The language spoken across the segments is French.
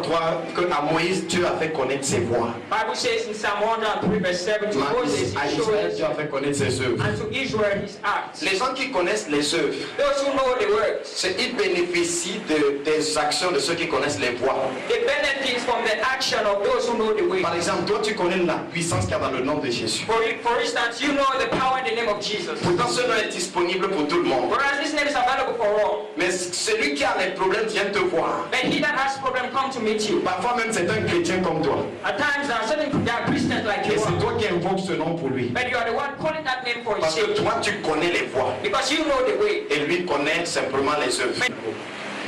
103 qu'à Moïse, Dieu a fait connaître ses voies. Bible says in Psalm 103 verse 7 to Moses, À he Israël, showed Dieu a fait connaître ses œuvres. and to Israel his acts. Les gens qui connaissent les œuvres, Those who know the works, ils bénéficient des actions de ceux qui connaissent les voies. they benefit from the action of those who know the way. Par exemple, toi tu connais la puissance qu'il y a dans le nom de Jésus. For instance, you know the power in the name of Jesus. Pourtant ce nom est disponible pour tout le monde. Whereas this name is available for all. Mais celui qui a les problèmes vient te voir. But he that has problem come to meet you. Parfois même c'est un chrétien comme toi. At times there are certain Christians like Et you c'est are. toi qui invoques ce nom pour lui. But you are the one calling that name for his Parce que sake. toi tu connais les voies. Because you know the way. Et lui connaît simplement les œuvres.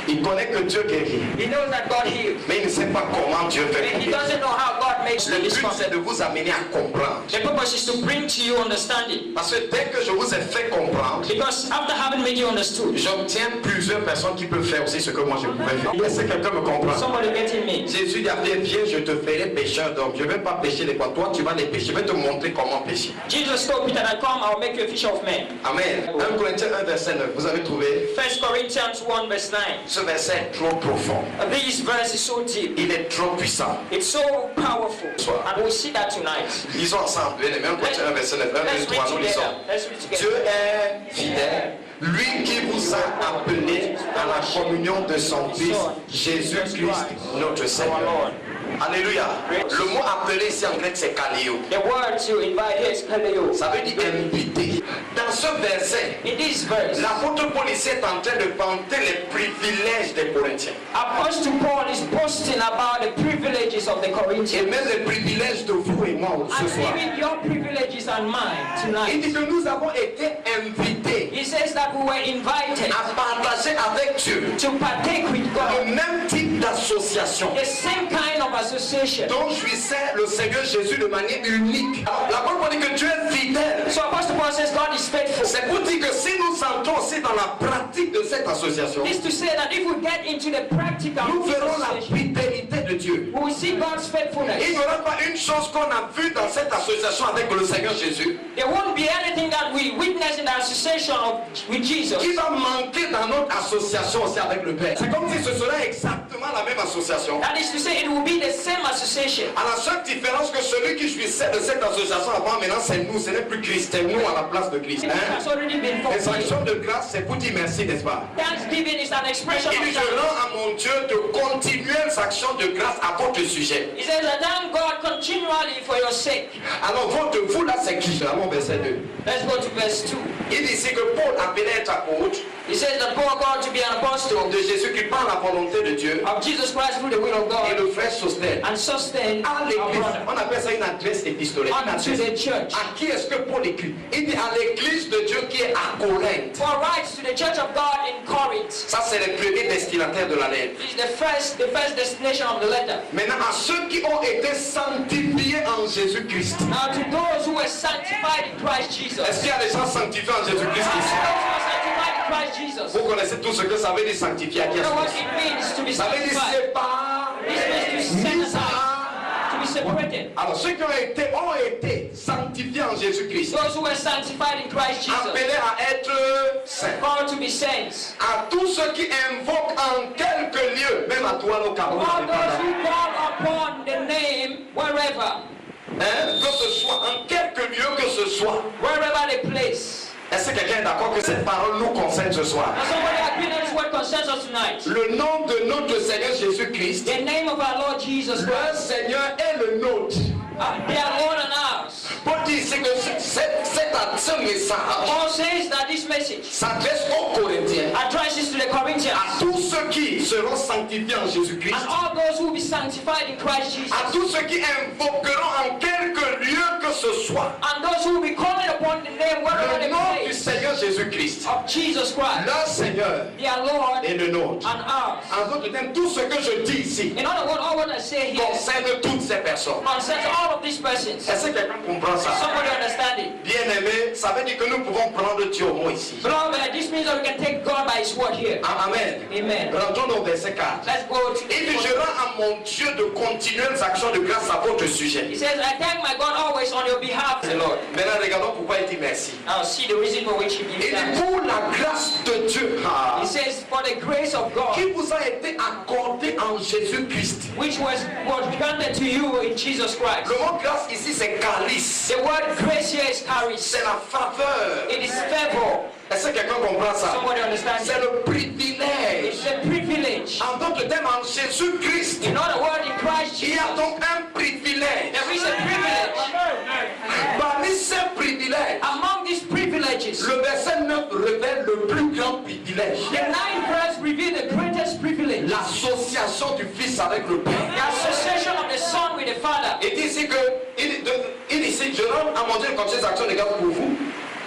Il connaît que Dieu guérit. He knows that God heals. Mais il ne sait pas comment Dieu fait. But he doesn't know how God makes Le the but response. c'est de vous amener à comprendre. The purpose is to bring to you understanding. Parce que dès que je vous ai fait comprendre, Because after having made you understood, j'obtiens plusieurs personnes qui peuvent faire aussi ce que moi je pouvais faire. Est-ce que quelqu'un me comprend? somebody getting me. Jésus dit à Pierre, viens, je te ferai pécheur d'hommes. Je ne vais pas pécher les poids. Toi, tu vas les pécher. Je vais te montrer comment pécher. Jesus told Peter that come, I will make you a fisher of men. Amen. 1 Corinthiens 1, verset 9. Vous avez trouvé? 1 Corinthians 1 verse 9. Ce verset est trop profond. This verse is so deep. Il est trop puissant. It's so powerful. And we'll see that tonight. Lisons ensemble. Bien aimé, 1 Corinthiens 1, verset 9. 1, 2, Let's 3, read nous lisons. together. Let's read together. Dieu est fidèle. Lui qui vous a appelé à la communion de son Fils, Jésus-Christ, notre Seigneur. Alléluia. Le mot appelé ici en grec c'est kaleo. The word to invite here is kaleo. Ça veut dire invité. Dans ce verset, In this verse, l'apôtre Paul ici est en train de vanter les privilèges des Corinthiens. Apostle Paul is boasting about the privileges of the Et Corinthians. même les privilèges de vous et moi ce And soir. even your privileges and mine Il dit tonight. que nous avons été invités He says that we were invited à partager avec Dieu to partake with le God même type d'association the same kind of association. dont jouissait le Seigneur Jésus de manière unique. La Bible dit que Dieu est fidèle. So Apostle Paul says God is faithful. C'est pour dire que si nous entrons aussi dans la pratique de cette association, This to say that if we get into the practical nous verrons la association, fidélité de Dieu. we will see God's faithfulness. Il n'y aura pas une chose qu'on a vue dans cette association avec le Seigneur Jésus There won't be anything that we witness in the association with Jesus qui va manquer dans notre association aussi avec le Père. C'est comme si ce serait exactement la même association. that is to say it will be the same association. À la seule différence que celui qui jouissait de cette association avant, maintenant c'est nous, ce n'est plus Christ, c'est nous à la place de Christ. It has already been Les fulfilled. actions de grâce, c'est pour dire merci, n'est-ce pas? Thanksgiving is an expression Il dit, of je thanks. rends à mon Dieu de continuelles actions de grâce à votre sujet. He says that thank God continually for your sake. Alors votre vous là c'est qui? Là, mon verset 2. Let's go to verse 2. Il dit ici que Paul appelait être apôtre He says that Paul called to be an apostle de Jésus qui par la volonté de Dieu of Jesus Christ through the will of et God le frère Sostène and sustain à our l'église. brother On appelle ça une adresse épistolaire. Une unto adresse. the church. À qui est-ce que Paul écrit? Il dit à l'église de Dieu qui est à Corinthe. For writes to the church of God in Corinth. Ça c'est le premier destinataire de la lettre. This is the first destination of the letter. Maintenant à ceux qui ont été sanctifiés en Jésus-Christ. Now to those who were sanctified in Christ Jesus. Est-ce qu'il y a des gens sanctifiés en Jésus-Christ Those ici? who are sanctified in Christ Jesus. Vous connaissez tout ce que ça veut dire sanctifier à qui You know what est-ce? it means to be Ça veut dire sanctified. séparer. This means to set aside, to be separated. Alors ceux qui ont été sanctifiés en Jésus-Christ, Those who were sanctified in Christ Jesus. appelés à être saints. Called to be saints. À tous ceux qui invoquent en quelque lieu, même à toi au Cameroun, All those who call upon the name wherever. que ce soit, en quelque lieu que ce soit. Wherever the place. Est-ce que quelqu'un est d'accord que cette parole nous concerne ce soir? Now somebody agree that this word concerns us tonight. Le nom de notre Seigneur Jésus-Christ, The name of our Lord Jesus le Christ. Seigneur est le nôtre. They are Lord and ours. Pour dire c'est que ce message Paul says that this message s'adresse aux Corinthiens, addresses to the à Corinthians tous ceux qui seront sanctifiés en Jésus-Christ, and all those who will be sanctified in Christ Jesus, à tous ceux qui invoqueront en quelque lieu que ce soit and those who will be calling upon the name wherever le they nom du place Seigneur Jésus-Christ. of Jesus Christ, Leur Seigneur their Lord et le nôtre. and ours. En d'autres termes, tout ce que je dis ici In other words, all what I say here concerne toutes ces personnes. concerns all of these persons. Est-ce que quelqu'un comprend ça? Somebody understand it? Bien aimé, ça veut dire que nous pouvons prendre Dieu au mot ici. Beloved, this means that we can take God by His word here. Amen. Amen. Rentrons au verset 4. Let's go to Il dit, the je rends à mon Dieu de continuelles actions de grâce à votre sujet. He says, I thank my God always on your behalf, the Lord. Maintenant, regardons pourquoi il dit merci. Now see the reason for which He gives Il Il dit pour la grâce de Dieu He says, for the grace of God, qui vous a été accordée en Jésus-Christ. which was granted to you in Jesus Christ. Le mot grâce ici c'est calice. The word grace here is charis. C'est la faveur. It is favor. Est-ce que quelqu'un comprend ça? Somebody understand? C'est le privilège. It's a privilege. En d'autres termes, en Jésus-Christ, In other words, in Christ il y Jesus, a donc un privilège. there is a privilege. Parmi ces privilèges, Among these privileges, le verset 9 révèle le plus grand privilège. the 9th verse reveals the greatest privilege. L'association du Fils avec le Père. The association of the Son with the Father. Il dit ici que, il dit ici, je rends à mon Dieu comme ces actions de grâce pour vous.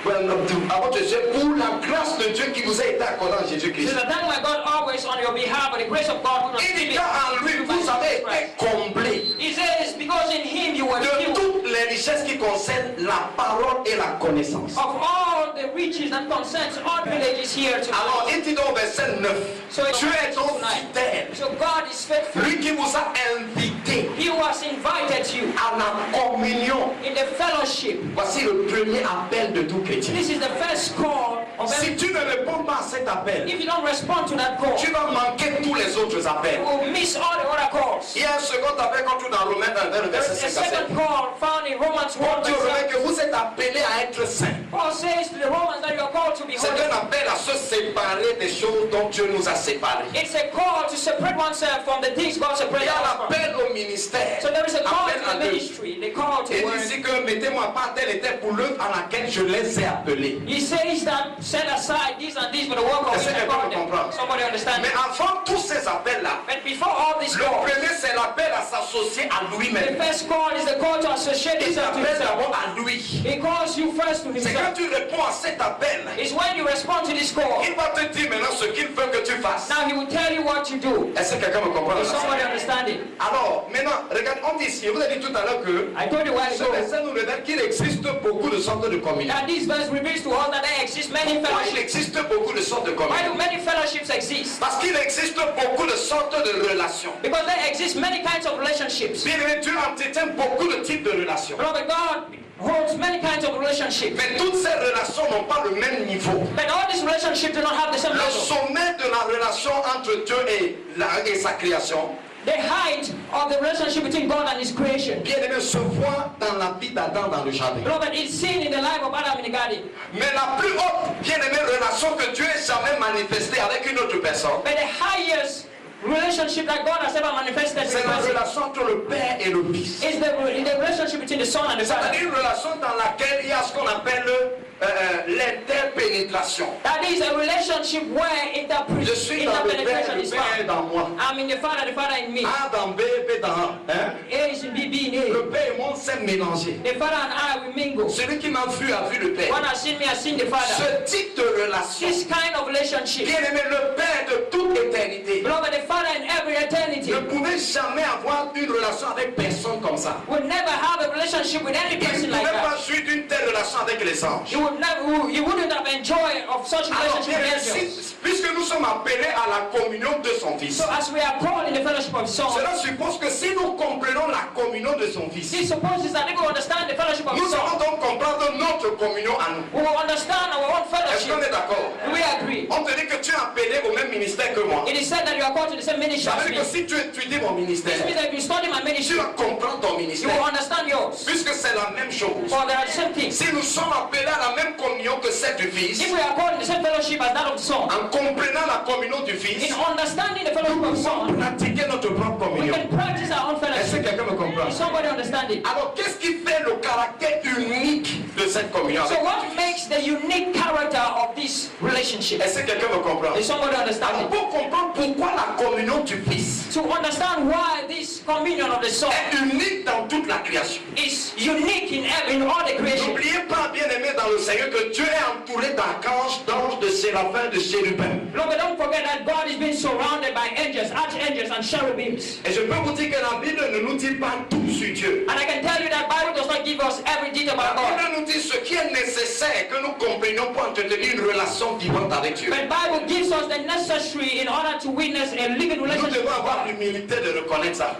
Avant de Dieu, pour la grâce de Dieu qui vous a été accordée en Jésus-Christ. So the thank my God always on your behalf, but the grace of God will not Il dit be car en lui, vous avez été comblés He says, because in Him you were de filled toutes les richesses qui concernent la parole et la connaissance. of all the riches and concerns, all privileges here to Alors, il dit donc au verset 9, So Dieu est donc fidèle. So God is faithful. Lui qui vous a invité He was invited you à la communion. in the fellowship. Voici le premier appel de tout chrétien. This is the first call of Si every. tu ne réponds pas à cet appel, If you don't respond to that call, tu vas manquer tous les autres appels. you will miss all the other calls. Il y a un second appel quand tu es dans Romains 1, There verset is a 5 à 7. second call found in Romans 1. Dieu verse remet 7. que vous êtes appelés à être saints. Paul says to the Romans that you are called to be C'est holy. un appel à se séparer des choses dont Dieu nous a séparés. It's a call to separate oneself from the things God Il separated y a us from. l'appel au ministère. So there is a call Appel to à the Dieu. ministry, the call to Il work. dit ici que mettez-moi pas telle et telle pour l'œuvre à laquelle je les ai appelés. He says that set aside this and this for the work of Est-ce que which I quelqu'un called me them. comprend? Somebody understand? Mais avant tous ces appels-là, But before all this le call, premier c'est l'appel à s'associer à the lui-même. first call is the call to associate Il yourself to t'appelle himself. d'abord à lui. He calls you first to C'est quand himself. tu réponds à cet appel, It's when you respond to this call. il va te dire maintenant ce qu'il veut que tu fasses. Now he will tell you what to do. Est-ce que quelqu'un me comprend? Is somebody understanding? Alors, maintenant, regarde, on dit ici, vous avez dit tout à l'heure que I told you a while ce ago verset nous révèle qu'il existe beaucoup de sortes de communions. that this verse reveals to us that there exist many Pourquoi il fellowships. existe beaucoup de sortes de Why do communions? many fellowships exist? Parce qu'il existe beaucoup de sortes de relations. Because there exist many kinds of relationships. Bien aimé, Dieu entretient beaucoup de types de relations. Beloved, God holds many kinds of relationships. Mais toutes ces relations n'ont pas le même niveau. But all these relationships do not have the same Le level. sommet de la relation entre Dieu et sa création, The height of the relationship between God and His creation, bien aimé, se voit dans la vie d'Adam dans le jardin. beloved, is seen in the life of Adam in the garden. Mais la plus haute, bien aimée, relation que Dieu ait jamais manifestée avec une autre personne, But the highest relationship that God has ever manifested with c'est la us relation entre le Père et le Fils. is the relationship between the Son and the Father. C'est-à-dire une relation dans laquelle il y a ce qu'on appelle l'interpénétration. That is a relationship where Je suis dans le Père, interpenetration le is Père est found. dans moi. I'm in the Father in me. A dans B, B dans A. Hein? A is in B, B in A. Le Père et moi, on s'est mélangés. The Father and I will mingle. Celui qui m'a vu a vu le Père. One has seen me, has seen the Father. Ce type de relation, This kind of relationship, bien aimé, le Père de toute éternité, beloved, the Father in every eternity ne pouvait jamais avoir une relation avec personne comme ça. would never have a relationship with any Il ne person like pouvait that. pas jouir d'une telle relation avec les anges. You wouldn't have enjoyed of such Alors, relationship bien with aimé, angels. puisque nous sommes appelés à la communion de son Fils, So as we are called in the fellowship of Son, cela suppose que si nous comprenons la communion de son Fils, this supposes that if we understand the fellowship of nous allons Son, donc comprendre notre communion à nous. we will understand our own Est-ce qu'on fellowship. est d'accord? Do we agree? On te dit que tu es appelé au même ministère que moi. It is said that you are called to the same ministry Ça as veut dire me. que si tu étudies mon ministère, This means that if you study my tu ministry, vas comprendre ton you ministère. will understand yours. Puisque c'est la même chose. For they are the same things. Si nous sommes appelés à la même communion que celle du Fils, If we are called in the same fellowship as that of the Son, en comprenant la communion du in Fils, understanding the fellowship of the sans Son, pratiquer notre propre we communion. can practice our own Est-ce que fellowship. quelqu'un me comprend? Is somebody understanding? Alors, qu'est-ce qui fait le caractère unique de cette communion So avec what Dieu? makes the unique character of this relationship? Est-ce que quelqu'un me comprend? Is somebody Alors, understanding? pour comprendre pourquoi la communion du Fils To understand why this communion of the Son est unique dans toute la création. is unique in all the creation. N'oubliez pas, bien aimé dans le Seigneur, que Dieu est entouré d'archanges, d'anges, de séraphins, de chérubins. Beloved, don't forget that God is being surrounded by angels, archangels, and cherubims. Et je peux vous dire que la Bible ne nous dit pas tout sur Dieu. And I can tell you that Bible does not give us every detail La about God. Bible nous dit ce qui est nécessaire que nous comprenions pour entretenir une relation vivante avec Dieu. But Bible gives us the necessary in order to witness a living Nous relationship devons with avoir God. l'humilité de reconnaître ça.